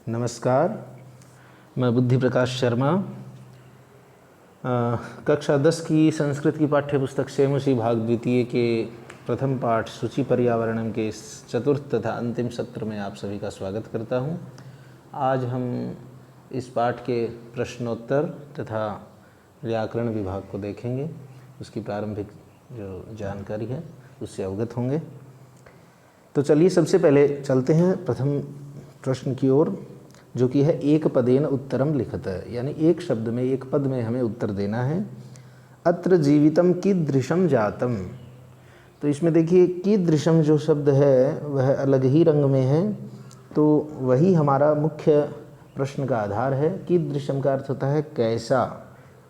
नमस्कार, मैं बुद्धि प्रकाश शर्मा कक्षा 10 की संस्कृत की पाठ्य पुस्तक सेमुषी भाग द्वितीय के प्रथम पाठ सूचि पर्यावरणम के इस चतुर्थ तथा अंतिम सत्र में आप सभी का स्वागत करता हूं। आज हम इस पाठ के प्रश्नोत्तर तथा व्याकरण विभाग को देखेंगे। उसकी प्रारंभिक जो जानकारी है उससे अवगत होंगे। तो चलिए सबसे पहले चलते हैं प्रथम प्रश्न की ओर, जो कि है एक पदेन उत्तरम लिखत, यानी एक शब्द में एक पद में हमें उत्तर देना है। अत्र जीवितम कीदृशम जातम। तो इसमें देखिए कीदृशम जो शब्द है वह अलग ही रंग में है, तो वही हमारा मुख्य प्रश्न का आधार है। कीदृशम का अर्थ होता है कैसा।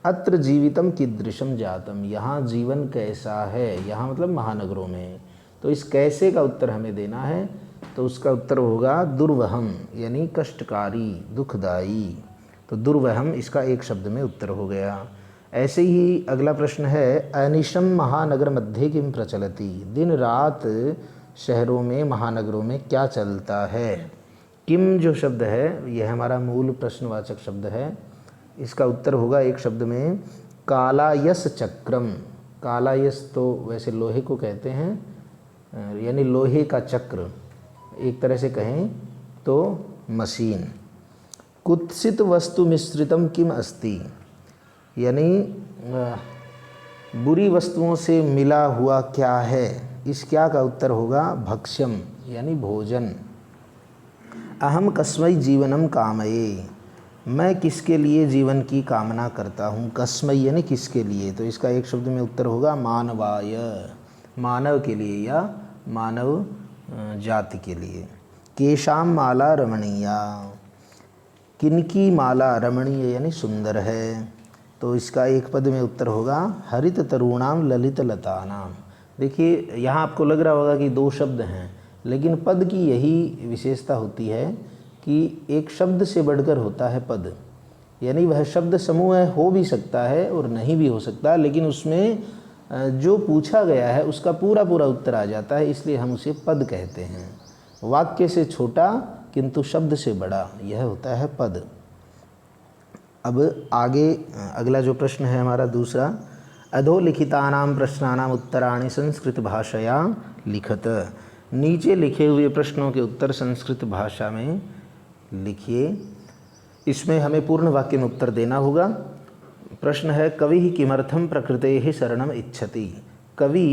अत्र जीवितम कीदृशम जातम, यहाँ जीवन कैसा है, यहाँ मतलब महानगरों में। तो इस कैसे का उत्तर हमें देना है, तो उसका उत्तर होगा दुर्वहम, यानी कष्टकारी, दुखदाई। तो दुर्वहम इसका एक शब्द में उत्तर हो गया। ऐसे ही अगला प्रश्न है अनिशम महानगर मध्य किम प्रचलति। दिन रात शहरों में महानगरों में क्या चलता है। किम जो शब्द है यह हमारा मूल प्रश्नवाचक शब्द है। इसका उत्तर होगा एक शब्द में कालायस चक्रम। कालायस तो वैसे लोहे को कहते हैं, यानी लोहे का चक्र, एक तरह से कहें तो मशीन। कुत्सित वस्तु मिश्रितम किम अस्ति, यानी बुरी वस्तुओं से मिला हुआ क्या है। इस क्या का उत्तर होगा भक्ष्यम, यानी भोजन। अहम कस्मै जीवनम कामये, मैं किसके लिए जीवन की कामना करता हूँ। कस्मै यानी किसके लिए, तो इसका एक शब्द में उत्तर होगा मानवाय, मानव के लिए या मानव जाति के लिए। केशाम माला रमणीया, किनकी माला रमणीय यानी सुंदर है। तो इसका एक पद में उत्तर होगा हरित तरुणाम ललित लतानाम। देखिए यहाँ आपको लग रहा होगा कि दो शब्द हैं, लेकिन पद की यही विशेषता होती है कि एक शब्द से बढ़कर होता है पद, यानी वह शब्द समूह हो भी सकता है और नहीं भी हो सकता, लेकिन उसमें जो पूछा गया है उसका पूरा पूरा उत्तर आ जाता है, इसलिए हम उसे पद कहते हैं। वाक्य से छोटा किंतु शब्द से बड़ा, यह होता है पद। अब आगे अगला जो प्रश्न है हमारा दूसरा, अधोलिखितानां प्रश्नानां उत्तराणि संस्कृत भाषया लिखत। नीचे लिखे हुए प्रश्नों के उत्तर संस्कृत भाषा में लिखिए। इसमें हमें पूर्ण वाक्य में उत्तर देना होगा। प्रश्न है कवि किमर्थम प्रकृतेः शरणम इच्छति। कवि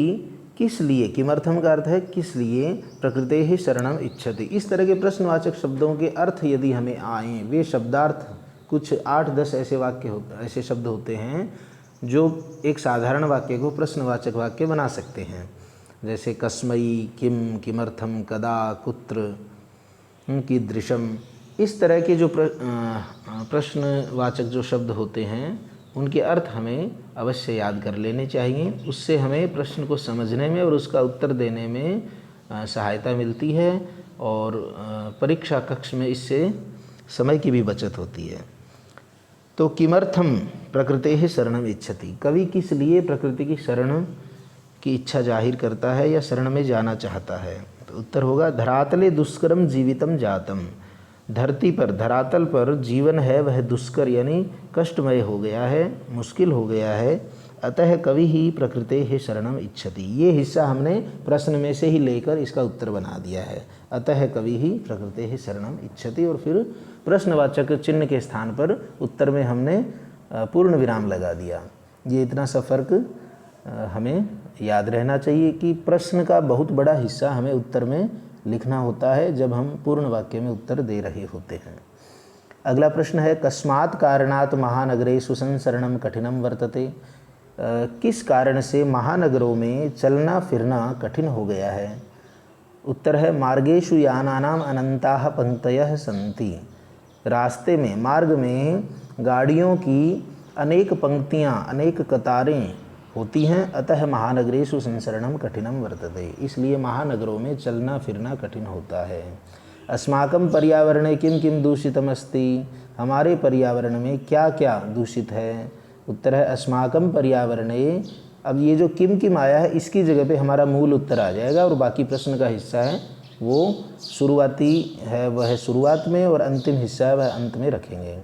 किस लिए, किमर्थम का अर्थ है किस लिए, प्रकृतेः शरणम इच्छति। इस तरह के प्रश्नवाचक शब्दों के अर्थ यदि हमें आएँ, वे शब्दार्थ कुछ 8-10 ऐसे शब्द होते हैं जो एक साधारण वाक्य को प्रश्नवाचक वाक्य बना सकते हैं। जैसे कस्मै, किम, किमर्थम, कदा, कुत्र, कीदृशम। इस तरह के जो प्रश्नवाचक जो शब्द होते हैं उनके अर्थ हमें अवश्य याद कर लेने चाहिए। उससे हमें प्रश्न को समझने में और उसका उत्तर देने में सहायता मिलती है, और परीक्षा कक्ष में इससे समय की भी बचत होती है। तो किमर्थम प्रकृतेः शरणम इच्छति, कवि किस लिए प्रकृति की शरण की इच्छा जाहिर करता है या शरण में जाना चाहता है। तो उत्तर होगा धरातले दुष्करम जीवितम जातम। धरती पर, धरातल पर जीवन है वह दुष्कर यानी कष्टमय हो गया है, मुश्किल हो गया है। अतः कवि ही प्रकृतेः शरणम इच्छति। ये हिस्सा हमने प्रश्न में से ही लेकर इसका उत्तर बना दिया है। अतः कवि ही प्रकृतेः शरणम इच्छति, और फिर प्रश्नवाचक चिन्ह के स्थान पर उत्तर में हमने पूर्ण विराम लगा दिया। ये इतना सा फर्क हमें याद रहना चाहिए कि प्रश्न का बहुत बड़ा हिस्सा हमें उत्तर में लिखना होता है जब हम पूर्ण वाक्य में उत्तर दे रहे होते हैं। अगला प्रश्न है कस्मात् कारणात् महानगरेषु संसरणम कठिनम वर्तते। किस कारण से महानगरों में चलना फिरना कठिन हो गया है। उत्तर है मार्गेषु यानानाम अनंताः पंक्तयः सन्ति। रास्ते में, मार्ग में गाड़ियों की अनेक पंक्तियाँ, अनेक कतारें होती हैं। अतः महानगरेषु संसरणम कठिनम वर्तते, इसलिए महानगरों में चलना फिरना कठिन होता है। अस्माकं पर्यावरणे किम किम दूषितम अस्ति। हमारे पर्यावरण में क्या क्या दूषित है। उत्तर है अस्माकं पर्यावरणे। अब ये जो किम किम आया है इसकी जगह पे हमारा मूल उत्तर आ जाएगा और बाकी प्रश्न का हिस्सा है वो शुरुआती है वह शुरुआत में और अंतिम हिस्सा है वह अंत में रखेंगे।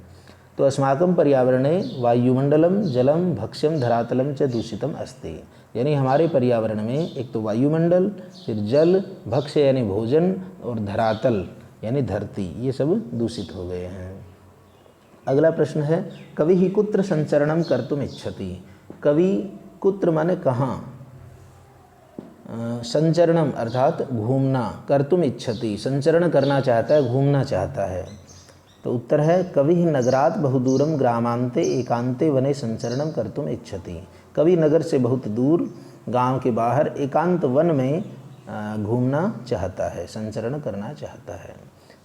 तो अस्माकं पर्यावरणे वायुमंडलम जलम भक्ष्यम धरातलम च दूषितम अस्ति, यानी हमारे पर्यावरण में एक तो वायुमंडल, फिर जल, भक्ष्य यानी भोजन, और धरातल यानी धरती, ये सब दूषित हो गए हैं। अगला प्रश्न है कवि ही कुत्र संचरणम कर्तुम इच्छति। कवि कुत्र माने कहाँ, संचरणम अर्थात घूमना, कर्तुम इच्छति संचरण करना चाहता है, घूमना चाहता है। तो उत्तर है कवि ही नगरात बहुदूरम ग्रामांते एकांते वने संचरणम कर्तुम इच्छति। कवि नगर से बहुत दूर गांव के बाहर एकांत वन में घूमना चाहता है, संचरण करना चाहता है।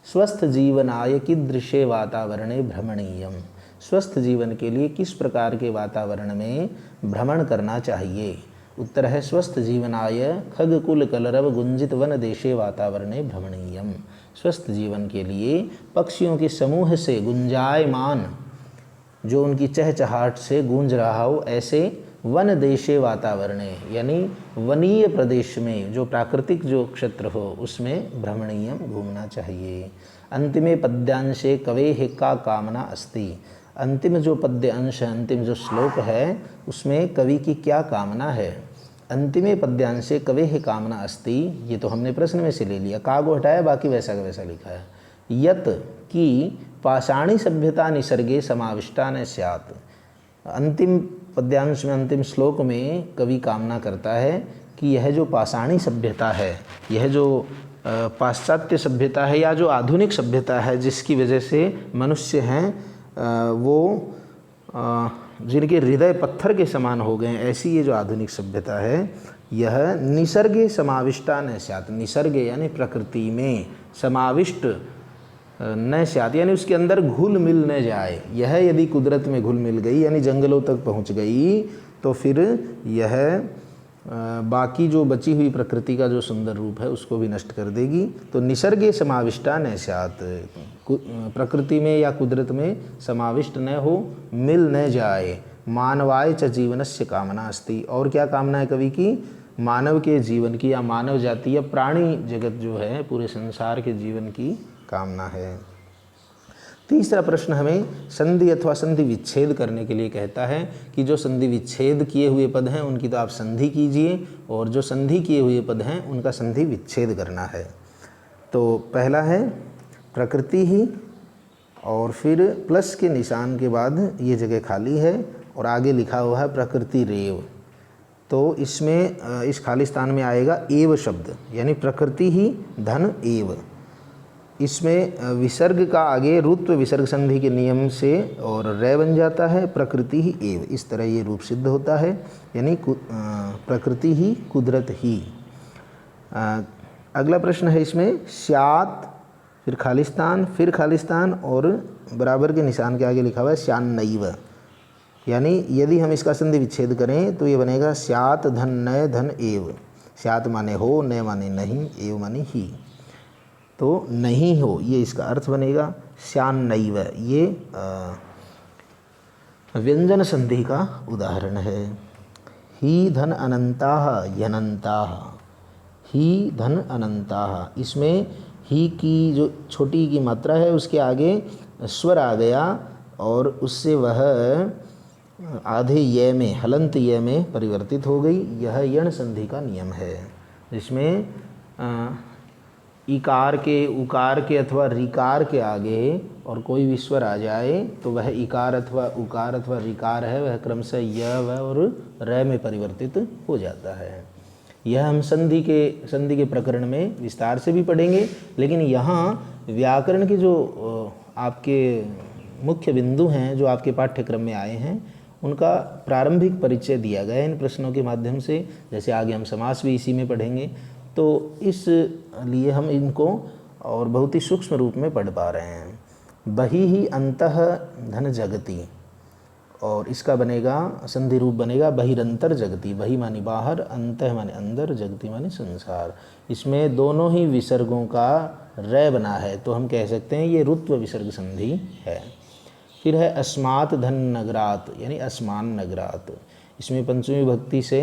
स्वस्थ जीवनाय कीदृशे वातावरणे भ्रमणीयम। स्वस्थ जीवन के लिए किस प्रकार के वातावरण में भ्रमण करना चाहिए। उत्तर है स्वस्थ जीवनाय खगकुल कलरव गुंजित वन देशे वातावरणे भ्रमणीयम। स्वस्थ जीवन के लिए पक्षियों के समूह से गुंजायमान, जो उनकी चहचहाट से गूंज रहा हो, ऐसे वन देशे वातावरणे यानी वनीय प्रदेश में, जो प्राकृतिक जो क्षेत्र हो उसमें भ्रमणीयम घूमना चाहिए। अंतिमे पद्यांशे कवेः का कामना अस्ति। अंतिम जो पद्य अंश है, अंतिम जो श्लोक है, उसमें कवि की क्या कामना है। अंतिमे पद्यांशे कवेः कामना अस्ति, ये तो हमने प्रश्न में से ले लिया, का को हटाया, बाकी वैसा का वैसा लिखा है। यत की पाषाणी सभ्यता निसर्गे समाविष्टा न स्यात्। अंतिम पद्यांश में, अंतिम श्लोक में कवि कामना करता है कि यह जो पाषाणी सभ्यता है, यह जो पाश्चात्य सभ्यता है या जो आधुनिक सभ्यता है, जिसकी वजह से मनुष्य हैं वो जिनके हृदय पत्थर के समान हो गए, ऐसी ये जो आधुनिक सभ्यता है, यह निसर्गे समाविष्टा न स्यात्। निसर्ग यानी प्रकृति में, समाविष्ट न स्यात् यानी उसके अंदर घुल मिल न जाए। यह यदि कुदरत में घुल मिल गई यानी जंगलों तक पहुंच गई, तो फिर यह बाकी जो बची हुई प्रकृति का जो सुंदर रूप है उसको भी नष्ट कर देगी। तो निसर्गे समाविष्टा न स्यात्, प्रकृति में या कुदरत में समाविष्ट न हो, मिल न जाए। मानवाय च जीवनस्य कामना अस्ति। और क्या कामना है कवि की, मानव के जीवन की या मानव जाति या प्राणी जगत जो है पूरे संसार के जीवन की कामना है। तीसरा प्रश्न हमें संधि अथवा संधि विच्छेद करने के लिए कहता है कि जो संधि विच्छेद किए हुए पद हैं उनकी तो आप संधि कीजिए, और जो संधि किए हुए पद हैं उनका संधि विच्छेद करना है। तो पहला है प्रकृति ही, और फिर प्लस के निशान के बाद ये जगह खाली है और आगे लिखा हुआ है प्रकृति रेव। तो इसमें इस खाली स्थान में आएगा एव शब्द, यानी प्रकृति ही धन एव। इसमें विसर्ग का आगे रुत्व विसर्ग संधि के नियम से और रे बन जाता है, प्रकृति ही एव। इस तरह ये रूप सिद्ध होता है, यानी प्रकृति ही कुदरत ही। अगला प्रश्न है इसमें स्यात्, फिर खालिस्तान और बराबर के निशान के आगे लिखा हुआ है स्यान्नैव। यानी यदि हम इसका संधि विच्छेद करें तो ये बनेगा स्यात् धन न धन एव। स्यात् माने हो, न माने नहीं, एव माने ही। तो नहीं हो ये इसका अर्थ बनेगा। स्यान्नैव ये व्यंजन संधि का उदाहरण है। ही धन अनंताः यनंताः, ही धन अनंताः। इसमें ही की जो छोटी की मात्रा है उसके आगे स्वर आ गया और उससे वह आधे ये में, हलंत ये में परिवर्तित हो गई। यह यण संधि का नियम है, जिसमें इकार के, उकार के अथवा रिकार के आगे और कोई भी स्वर आ जाए तो वह इकार अथवा उकार अथवा रिकार है, वह क्रमशः य व और र में परिवर्तित हो जाता है। यह हम संधि के प्रकरण में विस्तार से भी पढ़ेंगे, लेकिन यहाँ व्याकरण के जो आपके मुख्य बिंदु हैं जो आपके पाठ्यक्रम में आए हैं उनका प्रारंभिक परिचय दिया गया है इन प्रश्नों के माध्यम से। जैसे आगे हम समास भी इसी में पढ़ेंगे, तो इस लिए हम इनको और बहुत ही सूक्ष्म रूप में पढ़ पा रहे हैं। बहि ही अंतः धन जगति, और इसका बनेगा संधि रूप बनेगा बहिरंतर जगति। बहि मानी बाहर, अंतः माने अंदर, जगति माने संसार। इसमें दोनों ही विसर्गों का रे बना है, तो हम कह सकते हैं ये रुत्व विसर्ग संधि है। फिर है अस्मात् धन नगरात, यानी असमान नगरात। इसमें पंचमी विभक्ति से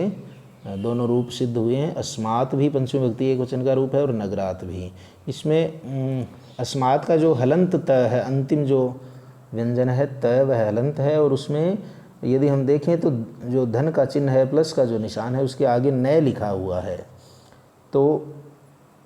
दोनों रूप सिद्ध हुए हैं। अस्मात् भी पंचमी विभक्ति एक वचन का रूप है और नगरात भी। इसमें अस्मात् का जो हलंत त है, अंतिम जो व्यंजन है त, वह हलंत है, और उसमें यदि हम देखें तो जो धन का चिन्ह है, प्लस का जो निशान है, उसके आगे न लिखा हुआ है। तो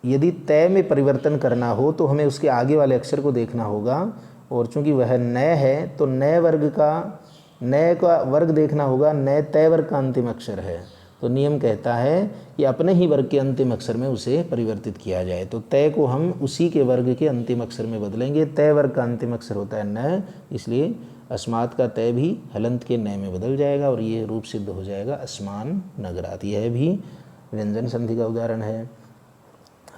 यदि तय में परिवर्तन करना हो तो हमें उसके आगे वाले अक्षर को देखना होगा, और चूंकि वह न है तो न का वर्ग देखना होगा। न तय वर्ग का अंतिम अक्षर है, तो नियम कहता है कि अपने ही वर्ग के अंतिम अक्षर में उसे परिवर्तित किया जाए। तो तय को हम उसी के वर्ग के अंतिम अक्षर में बदलेंगे। तय वर्ग का अंतिम अक्षर होता है न, इसलिए अस्मात् का तय भी हलंत के न में बदल जाएगा और ये रूप सिद्ध हो जाएगा अस्मान नगरात। यह भी व्यंजन संधि का उदाहरण है।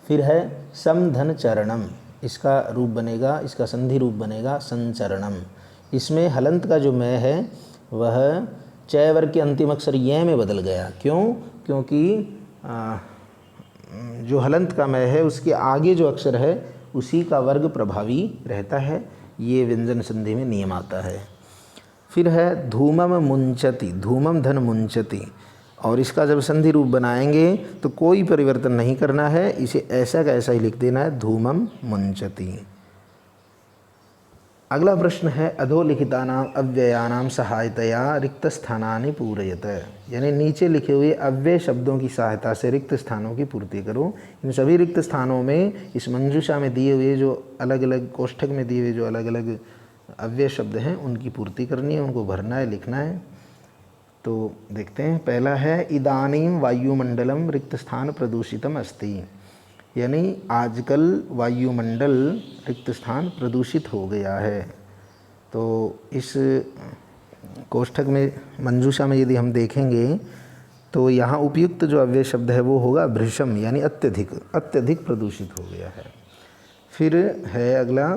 फिर है सम धन चरणम, इसका रूप बनेगा, इसका संधि रूप बनेगा संचरणम। इसमें हलंत का जो मैं है वह चय वर्ग के अंतिम अक्षर ये में बदल गया। क्यों? क्योंकि जो हलंत का मैं है उसके आगे जो अक्षर है उसी का वर्ग प्रभावी रहता है। ये व्यंजन संधि में नियम आता है। फिर है धूमम मुंचति, धूमम धन मुंचति, और इसका जब संधि रूप बनाएंगे तो कोई परिवर्तन नहीं करना है, इसे ऐसा का ऐसा ही लिख देना है, धूमम मुंचति। अगला प्रश्न है अधोलिखितानाम अव्ययानाम सहायतया रिक्त स्थानानि पूरयत, यानी नीचे लिखे हुए अव्यय शब्दों की सहायता से रिक्त स्थानों की पूर्ति करो। इन सभी रिक्त स्थानों में इस मंजूषा में दिए हुए जो अलग अलग कोष्ठक में दिए हुए जो अलग अलग अव्यय शब्द हैं उनकी पूर्ति करनी है, उनको भरना है, लिखना है। तो देखते हैं, पहला है इदानीम वायुमंडलम रिक्त स्थान प्रदूषितम अस्ति, यानी आजकल वायुमंडल रिक्त स्थान प्रदूषित हो गया है। तो इस कोष्ठक में मंजूषा में यदि हम देखेंगे तो यहाँ उपयुक्त जो अव्यय शब्द है वो होगा भृशम, यानी अत्यधिक प्रदूषित हो गया है। फिर है अगला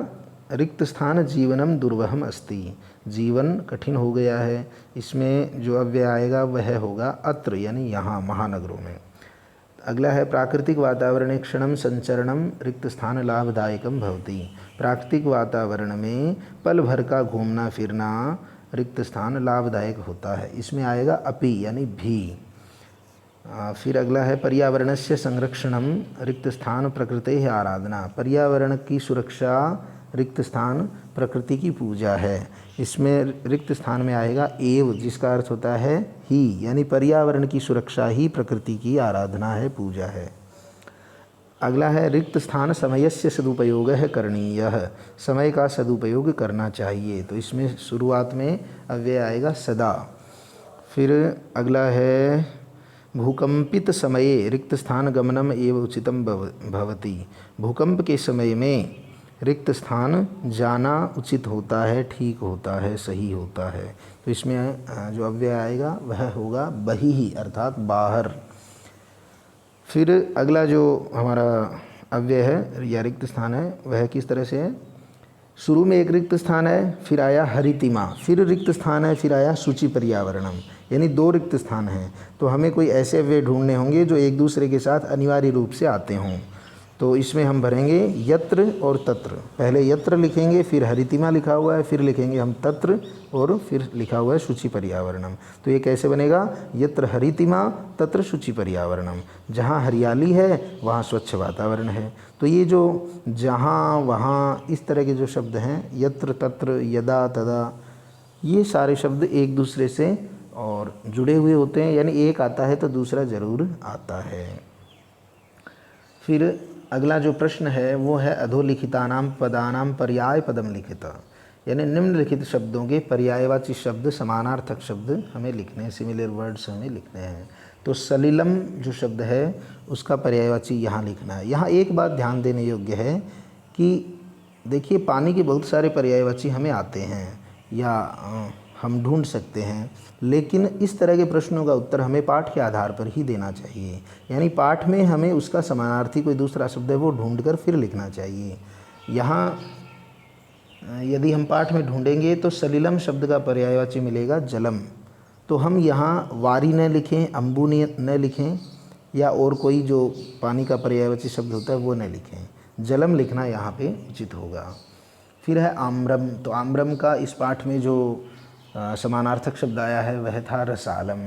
रिक्त स्थान जीवनम दुर्वहम अस्ति, जीवन कठिन हो गया है। इसमें जो अव्यय आएगा वह होगा अत्र, यानी यहाँ महानगरों में। अगला है प्राकृतिक वातावरण क्षणम संचरणम रिक्त स्थान लाभदायकम भवति, प्राकृतिक वातावरण में पल भर का घूमना फिरना रिक्त स्थान लाभदायक होता है। इसमें आएगा अपि, यानी भी। फिर अगला है पर्यावरणस्य संरक्षणम रिक्त स्थान प्रकृते आराधना, पर्यावरण की सुरक्षा रिक्त स्थान प्रकृति की पूजा है। इसमें रिक्त स्थान में आएगा एव, जिसका अर्थ होता है ही, यानी पर्यावरण की सुरक्षा ही प्रकृति की आराधना है, पूजा है। अगला है रिक्त स्थान समयस्य सदुपयोग है करणीय, समय का सदुपयोग करना चाहिए। तो इसमें शुरुआत में अव्यय आएगा सदा। फिर अगला है भूकंपित समये रिक्त स्थान गमनम एव उचितम भवति, भूकंप के समय में रिक्त स्थान जाना उचित होता है, ठीक होता है, सही होता है। तो इसमें जो अव्यय आएगा वह होगा बहिः, अर्थात बाहर। फिर अगला जो हमारा अव्यय है या रिक्त स्थान है वह किस तरह से है, शुरू में एक रिक्त स्थान है, फिर आया हरितिमा, फिर रिक्त स्थान है, फिर आया सूचि पर्यावरणम, यानी दो रिक्त स्थान हैं। तो हमें कोई ऐसे अव्यय ढूंढने होंगे जो एक दूसरे के साथ अनिवार्य रूप से आते हों। तो इसमें हम भरेंगे यत्र और तत्र। पहले यत्र लिखेंगे, फिर हरितिमा लिखा हुआ है, फिर लिखेंगे हम तत्र, और फिर लिखा हुआ है शुचि पर्यावरणम। तो ये कैसे बनेगा, यत्र हरितिमा तत्र शुचि पर्यावरणम, जहाँ हरियाली है वहाँ स्वच्छ वातावरण है। तो ये जो जहाँ वहाँ इस तरह के जो शब्द हैं, यत्र तत्र यदा तदा, ये सारे शब्द एक दूसरे से और जुड़े हुए होते हैं, यानी एक आता है तो दूसरा ज़रूर आता है। फिर अगला जो प्रश्न है वो है अधोलिखितानाम पदानाम पर्याय पदम लिखित, यानी निम्नलिखित शब्दों के पर्यायवाची शब्द, समानार्थक शब्द हमें लिखने हैं, सिमिलर वर्ड्स हमें लिखने हैं। तो सलिलम जो शब्द है उसका पर्यायवाची यहाँ लिखना है। यहाँ एक बात ध्यान देने योग्य है कि देखिए पानी के बहुत सारे पर्यायवाची हमें आते हैं या हम ढूंढ सकते हैं, लेकिन इस तरह के प्रश्नों का उत्तर हमें पाठ के आधार पर ही देना चाहिए। यानी पाठ में हमें उसका समानार्थी कोई दूसरा शब्द है वो ढूंढकर फिर लिखना चाहिए। यहाँ यदि हम पाठ में ढूंढेंगे तो सलिलम शब्द का पर्यायवाची मिलेगा जलम, तो हम यहाँ वारी न लिखें, अम्बु न लिखें, या और कोई जो पानी का पर्यायवाची शब्द होता है वो न लिखें, जलम लिखना यहाँ पे उचित होगा। फिर है आम्रम, तो आम्रम का इस पाठ में जो समानार्थक शब्द आया है वह था रसालम।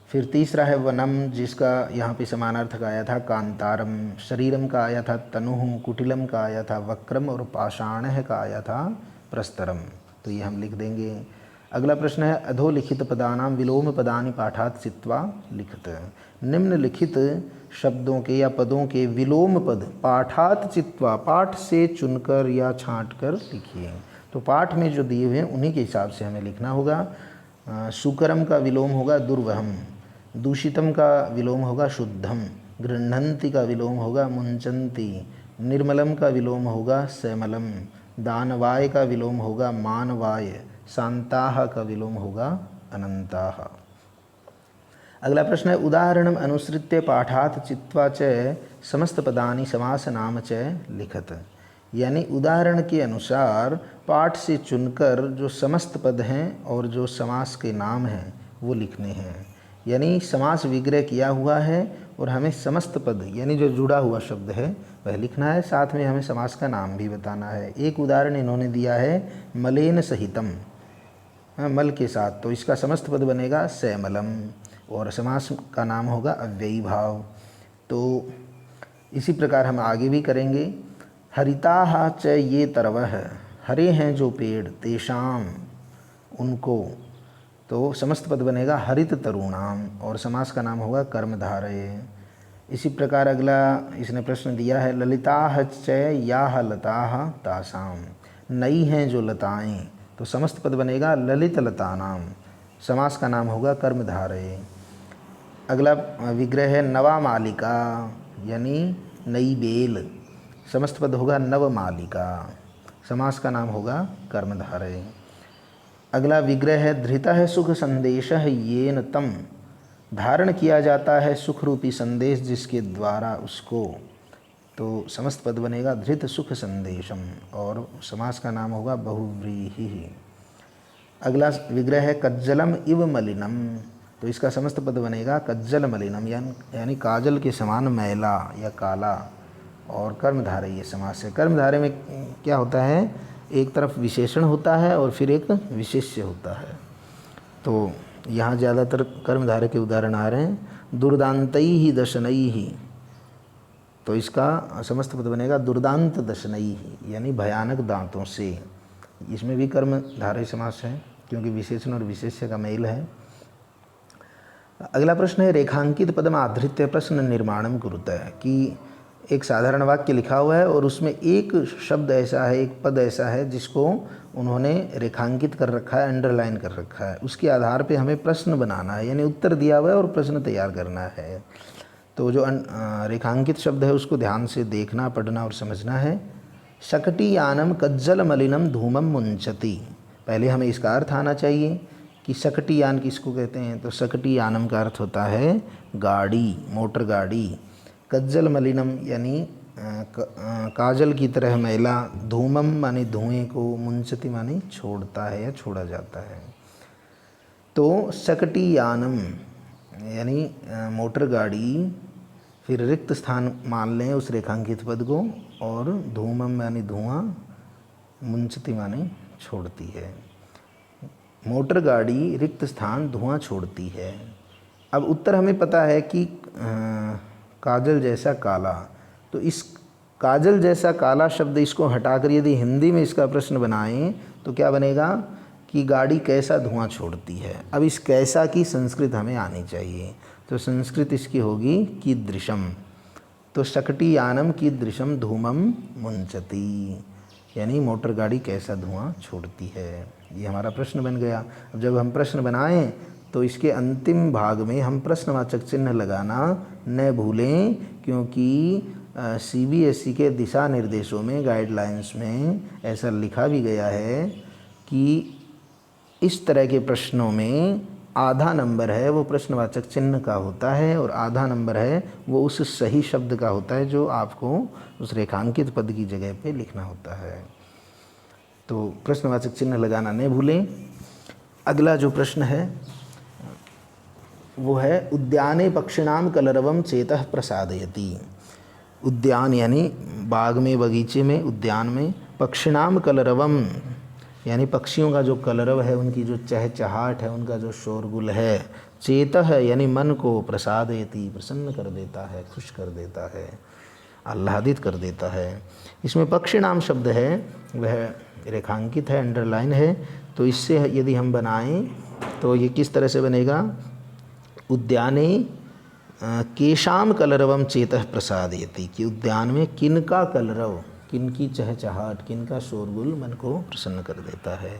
फिर तीसरा है वनम, जिसका यहाँ पे समानार्थक आया था कांतारम। शरीरम का आया था तनुः, कुटिलम का आया था वक्रम और पाषाणः का आया था प्रस्तरम। तो ये हम लिख देंगे। अगला प्रश्न है अधोलिखित पदानाम विलोम पदानि पाठात् चित्वा लिखत। निम्नलिखित शब्दों के या पदों के विलोम पद पाठात् चित्वा, पाठ से चुनकर या छांटकर लिखिए। तो पाठ में जो दिए हुए हैं उन्हीं के हिसाब से हमें लिखना होगा। सुकरम का विलोम होगा दुर्वहम, दूषितम का विलोम होगा शुद्धम, गृह्णन्ति का विलोम होगा मुंचन्ति, निर्मलम का विलोम होगा सैमलम, दानवाय का विलोम होगा मानवाय, शांताः का विलोम होगा अनंताः। अगला प्रश्न है उदाहरणम अनुसृत्य पाठात् चित्वा च समस्त पदानि समास नाम च लिखत। यानी उदाहरण के अनुसार पाठ से चुनकर जो समस्त पद हैं और जो समास के नाम हैं वो लिखने हैं। यानी समास विग्रह किया हुआ है और हमें समस्त पद यानी जो जुड़ा हुआ शब्द है वह लिखना है, साथ में हमें समास का नाम भी बताना है। एक उदाहरण इन्होंने दिया है मलेन सहितम, मल के साथ, तो इसका समस्त पद बनेगा सैमलम और समास का नाम होगा अव्ययी भाव। तो इसी प्रकार हम आगे भी करेंगे। हरिताः च ये तरवः, हरे हैं जो पेड़, तेषाम उनको, तो समस्त पद बनेगा हरित तरुणाम और समास का नाम होगा कर्मधारय। इसी प्रकार अगला इसने प्रश्न दिया है ललिताः च याः लताः तासाम, नई हैं जो लताएं, तो समस्त पद बनेगा ललित लतानाम, समास का नाम होगा कर्मधारय। अगला विग्रह है नवा मालिका यानी नई बेल, समस्त पद होगा नवमालिका, समास का नाम होगा कर्मधारय। अगला विग्रह है धृता है सुख संदेशः येन तम, धारण किया जाता है सुख रूपी संदेश जिसके द्वारा उसको, तो समस्त पद बनेगा धृत सुख संदेशम और समास का नाम होगा बहुव्रीहि। अगला विग्रह है कज्जलम इव मलिनम, तो इसका समस्त पद बनेगा कज्जल मलिनम यानी काजल के समान मैला या काला और कर्मधारय ये समास है। कर्मधारय में क्या होता है, एक तरफ विशेषण होता है और फिर एक विशेष्य होता है। तो यहाँ ज़्यादातर कर्मधारय के उदाहरण आ रहे हैं। दुर्दान्तैः दशनैः, तो इसका समस्त पद बनेगा दुर्दांत दशनैः यानी भयानक दांतों से। इसमें भी कर्मधारय समास है क्योंकि विशेषण और विशेष्य का मेल है। अगला प्रश्न है रेखांकित पदम आधृत्य प्रश्न निर्माणम कुरुत, कि एक साधारण वाक्य लिखा हुआ है और उसमें एक शब्द ऐसा है, एक पद ऐसा है जिसको उन्होंने रेखांकित कर रखा है, अंडरलाइन कर रखा है। उसके आधार पे हमें प्रश्न बनाना है, यानी उत्तर दिया हुआ है और प्रश्न तैयार करना है। तो जो रेखांकित शब्द है उसको ध्यान से देखना, पढ़ना और समझना है। शकटीयानम कज्जल मलिनम धूमम मुंचति, पहले हमें इसका अर्थ आना चाहिए कि शकटीयान किसको कहते हैं। तो शकटीयानम का अर्थ होता है गाड़ी, मोटर गाड़ी। कज्जल मलिनम यानी काजल की तरह मैला, धूमम माने धुएं को, मुंचति माने छोड़ता है या छोड़ा जाता है। तो शकटीयानम यानी मोटर गाड़ी, फिर रिक्त स्थान मान लें उस रेखांकित पद को, और धूमम यानी धुआं, मुंचति माने छोड़ती है। मोटर गाड़ी रिक्त स्थान धुआं छोड़ती है। अब उत्तर हमें पता है कि काजल जैसा काला, तो इस काजल जैसा काला शब्द इसको हटाकर यदि हिंदी में इसका प्रश्न बनाएं तो क्या बनेगा कि गाड़ी कैसा धुआं छोड़ती है। अब इस कैसा की संस्कृत हमें आनी चाहिए, तो संस्कृत इसकी होगी कीदृशम। तो शकटीयानम कीदृशम धूमम मुंचति, यानी मोटर गाड़ी कैसा धुआं छोड़ती है। ये हमारा प्रश्न बन गया। अब जब हम प्रश्न बनाएं तो इसके अंतिम भाग में हम प्रश्नवाचक चिन्ह लगाना न भूलें, क्योंकि CBSE के दिशा निर्देशों में, गाइडलाइंस में ऐसा लिखा भी गया है कि इस तरह के प्रश्नों में आधा नंबर है वो प्रश्नवाचक चिन्ह का होता है और आधा नंबर है वो उस सही शब्द का होता है जो आपको उस रेखांकित पद की जगह पे लिखना होता है। तो प्रश्नवाचक चिन्ह लगाना नहीं भूलें। अगला जो प्रश्न है वो है उद्याने पक्षिणाम कलरवम चेतः प्रसादयति। उद्यान यानी बाग में, बगीचे में, उद्यान में, पक्षिणाम कलरवम यानी पक्षियों का जो कलरव है, उनकी जो चहचहाट है, उनका जो शोरगुल है। चेतः यानी मन को, प्रसादयति प्रसन्न कर देता है, खुश कर देता है, आह्लादित कर देता है। इसमें पक्षी नाम शब्द है वह रेखांकित है, अंडरलाइन है। तो इससे यदि हम बनाएं तो ये किस तरह से बनेगा? उद्याने केशाम कलरवम चेतः प्रसादयति, कि उद्यान में किन का कलरव, किन की चहचहाट, किन का शोरगुल मन को प्रसन्न कर देता है।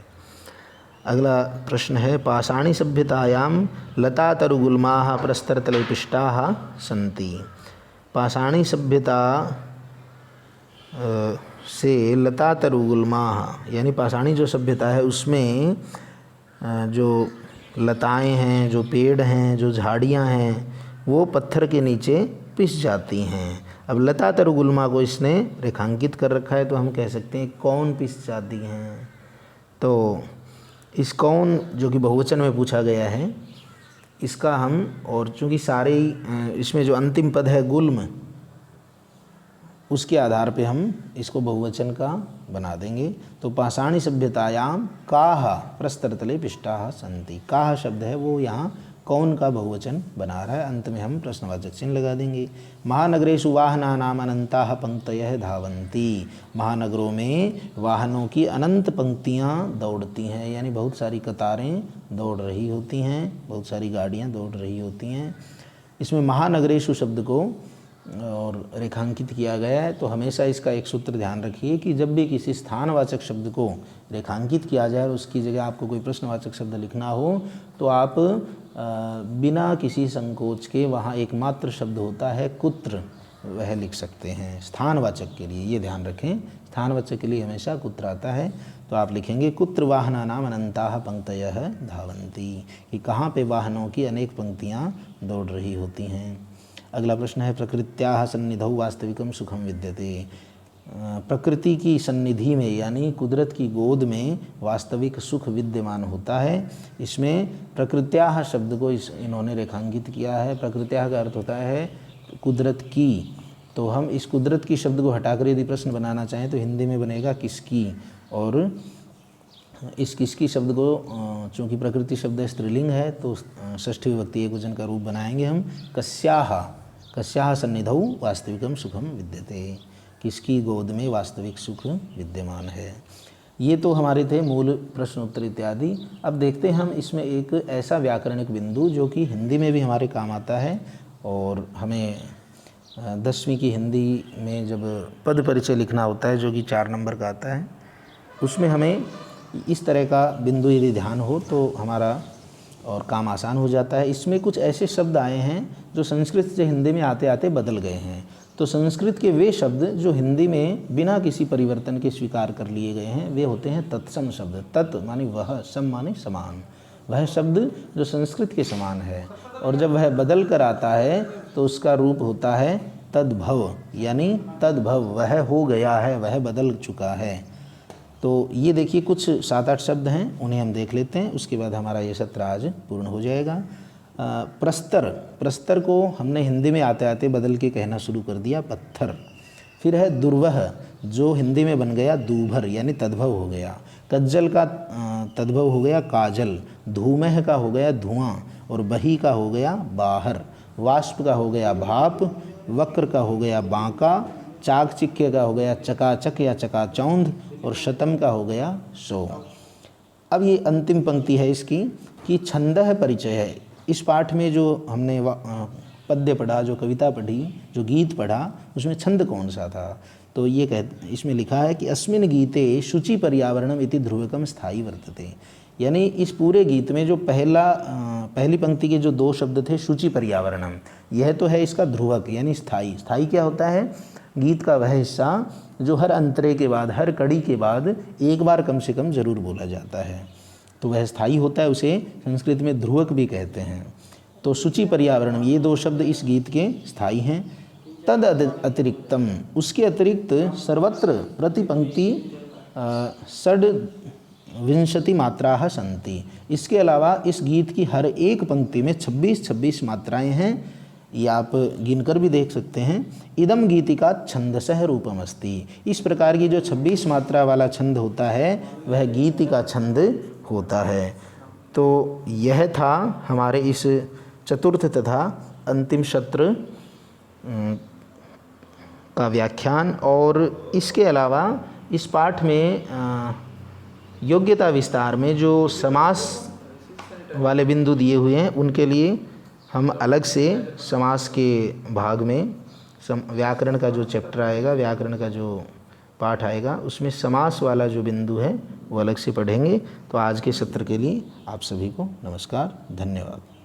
अगला प्रश्न है, पाषाणी सभ्यतायाम लता तरुगुल्माः प्रस्तरतले पिष्टाः सन्ति। पाषाणी सभ्यता से लता तरुगुल्माः यानी पाषाणी जो सभ्यता है उसमें जो लताएं हैं, जो पेड़ हैं, जो झाड़ियां हैं, वो पत्थर के नीचे पिस जाती हैं। अब लता तरुगुल्मा को इसने रेखांकित कर रखा है, तो हम कह सकते हैं कौन पिस जाती हैं। तो इस कौन जो कि बहुवचन में पूछा गया है, इसका हम, और चूँकि सारे इसमें जो अंतिम पद है गुल्म, उसके आधार पे हम इसको बहुवचन का बना देंगे। तो पाषाणी सभ्यतायाम काह प्रस्तरतले पिष्टाः सन्ति। काह शब्द है वो यहाँ कौन का बहुवचन बना रहा है। अंत में हम प्रश्नवाचक चिन्ह लगा देंगे। महानगरेषु वाहनानाम अनंताः पंक्तयः धावन्ति। महानगरों में वाहनों की अनंत पंक्तियाँ दौड़ती हैं, यानी बहुत सारी कतारें दौड़ रही होती हैं, बहुत सारी गाड़ियाँ दौड़ रही होती हैं। इसमें महानगरेषु शब्द को और रेखांकित किया गया है। तो हमेशा इसका एक सूत्र ध्यान रखिए कि जब भी किसी स्थानवाचक शब्द को रेखांकित किया जाए और उसकी जगह आपको कोई प्रश्नवाचक शब्द लिखना हो, तो आप बिना किसी संकोच के वहाँ एकमात्र शब्द होता है कुत्र, वह लिख सकते हैं स्थानवाचक के लिए। ये ध्यान रखें, स्थानवाचक के लिए हमेशा कुत्र आता है। तो आप लिखेंगे कुत्र वाहनानाम अनंताः पंक्तयः धावन्ति, कि कहाँ पे वाहनों की अनेक पंक्तियाँ दौड़ रही होती हैं। अगला प्रश्न है, प्रकृत्याः सन्निधौ वास्तविकं सुखम विद्यते। प्रकृति की सन्निधि में यानी कुदरत की गोद में वास्तविक सुख विद्यमान होता है। इसमें प्रकृत्याः शब्द को इन्होंने रेखांकित किया है। प्रकृत्याः का अर्थ होता है कुदरत की। तो हम इस कुदरत की शब्द को हटाकर यदि प्रश्न बनाना चाहें तो हिंदी में बनेगा किसकी। और इस किसकी शब्द को, चूँकि प्रकृति शब्द स्त्रीलिंग है, तो षष्ठी विभक्ति एकवचन का रूप बनाएंगे हम कस्याः। कस्याः सन्निधौ वास्तविकं सुखम विद्यते, किसकी गोद में वास्तविक सुख विद्यमान है। ये तो हमारे थे मूल प्रश्न उत्तर इत्यादि। अब देखते हैं हम इसमें एक ऐसा व्याकरणिक बिंदु जो कि हिंदी में भी हमारे काम आता है, और हमें 10वीं की हिंदी में जब पद परिचय लिखना होता है जो कि 4 नंबर का आता है, उसमें हमें इस तरह का बिंदु यदि ध्यान हो तो हमारा और काम आसान हो जाता है। इसमें कुछ ऐसे शब्द आए हैं जो संस्कृत से हिंदी में आते आते बदल गए हैं। तो संस्कृत के वे शब्द जो हिंदी में बिना किसी परिवर्तन के स्वीकार कर लिए गए हैं, वे होते हैं तत्सम शब्द। तत् माने वह, सम माने समान। वह शब्द जो संस्कृत के समान है, और जब वह बदल कर आता है तो उसका रूप होता है तद्भव, यानी तद्भव, वह हो गया है, वह बदल चुका है। तो ये देखिए कुछ 7-8 शब्द हैं, उन्हें हम देख लेते हैं, उसके बाद हमारा ये सत्र आज पूर्ण हो जाएगा। प्रस्तर, प्रस्तर को हमने हिंदी में आते आते बदल के कहना शुरू कर दिया पत्थर। फिर है दुर्वह, जो हिंदी में बन गया दूभर, यानी तद्भव हो गया। कज्जल का तद्भव हो गया काजल। धूमह का हो गया धुआं, और बही का हो गया बाहर। वाष्प का हो गया भाप। वक्र का हो गया बांका। चाकचिक्य का हो गया चकाचक या चकाचौंध, और शतम का हो गया सो। अब ये अंतिम पंक्ति है इसकी कि छंदः परिचय है। इस पाठ में जो हमने पद्य पढ़ा, जो कविता पढ़ी, जो गीत पढ़ा, उसमें छंद कौन सा था? तो ये इसमें लिखा है कि अस्मिन् गीते शुचि पर्यावरणम इति ध्रुवकम स्थायी वर्तते। यानी इस पूरे गीत में जो पहली पंक्ति के जो 2 शब्द थे शुचि पर्यावरणम, यह तो है इसका ध्रुवक यानी स्थायी। स्थायी क्या होता है? गीत का वह हिस्सा जो हर अंतरे के बाद, हर कड़ी के बाद एक बार कम से कम जरूर बोला जाता है, तो वह स्थायी होता है। उसे संस्कृत में ध्रुवक भी कहते हैं। तो शुचि पर्यावरणम, ये 2 शब्द इस गीत के स्थायी हैं। तद अतिरिक्तम, उसके अतिरिक्त सर्वत्र प्रति पंक्ति 26 मात्राः सन्ति। इसके अलावा इस गीत की हर एक पंक्ति में 26 मात्राएं हैं। ये आप गिनकर भी देख सकते हैं। इदम गीतिका छंदसः रूपमस्ति। इस प्रकार की जो 26 मात्रा वाला छंद होता है वह गीतिका छंद होता है। तो यह था हमारे इस चतुर्थ तथा अंतिम सत्र का व्याख्यान। और इसके अलावा इस पाठ में योग्यता विस्तार में जो समास वाले बिंदु दिए हुए हैं उनके लिए हम अलग से समास के भाग में व्याकरण का जो चैप्टर आएगा, व्याकरण का जो पाठ आएगा, उसमें समास वाला जो बिंदु है वो अलग से पढ़ेंगे। तो आज के सत्र के लिए आप सभी को नमस्कार, धन्यवाद।